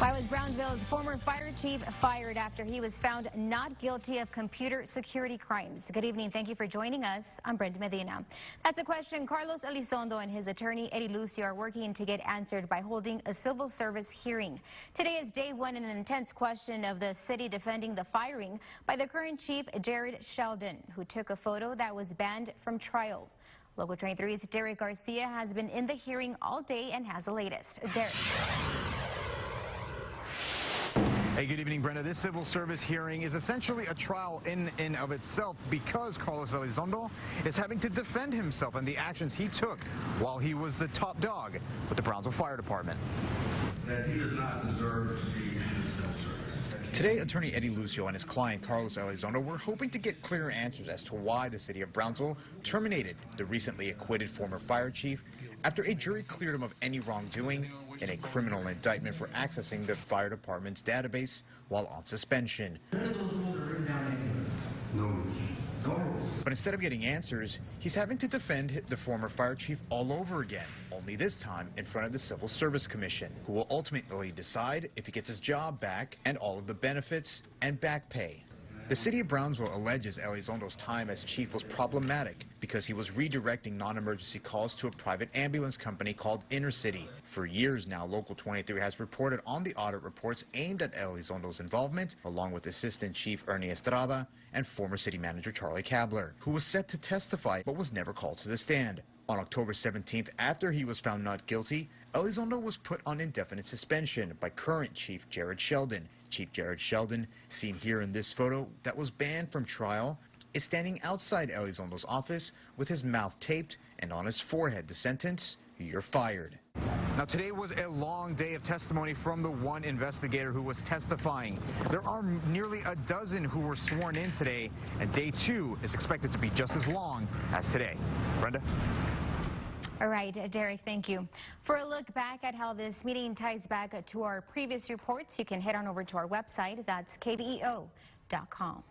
Why was Brownsville's former fire chief fired after he was found not guilty of computer security crimes? Good evening. Thank you for joining us. I'm Brenda Medina. That's a question Carlos Elizondo and his attorney Eddie Lucio are working to get answered by holding a civil service hearing. Today is day one in an intense question of the city defending the firing by the current chief, Jared Sheldon, who took a photo that was banned from trial. Local 23's Derek Garcia has been in the hearing all day and has the latest. Derek. Hey, good evening, Brenda. This civil service hearing is essentially a trial in and of itself because Carlos Elizondo is having to defend himself and the actions he took while he was the top dog with the Brownsville Fire Department. That he does not deserve to be in the civil service. Today, attorney Eddie Lucio and his client Carlos Elizondo were hoping to get clearer answers as to why the city of Brownsville terminated the recently acquitted former fire chief after a jury cleared him of any wrongdoing in a criminal indictment for accessing the fire department's database while on suspension. But instead of getting answers, he's having to defend the former fire chief all over again, only this time in front of the Civil Service Commission, who will ultimately decide if he gets his job back and all of the benefits and back pay. The city of Brownsville alleges Elizondo's time as chief was problematic because he was redirecting non-emergency calls to a private ambulance company called Intercity. For years now, Local 23 has reported on the audit reports aimed at Elizondo's involvement, along with Assistant Chief Ernie Estrada and former city manager Charlie Kabler, who was set to testify but was never called to the stand. On October 17th, after he was found not guilty, Elizondo was put on indefinite suspension by current Chief Jared Sheldon. Chief Jared Sheldon, seen here in this photo that was banned from trial, is standing outside Elizondo's office with his mouth taped and on his forehead the sentence, "You're fired." Now, today was a long day of testimony from the one investigator who was testifying. There are nearly a dozen who were sworn in today, and day two is expected to be just as long as today. Brenda? All right, Derek, thank you. For a look back at how this meeting ties back to our previous reports, you can head on over to our website. That's kveo.com.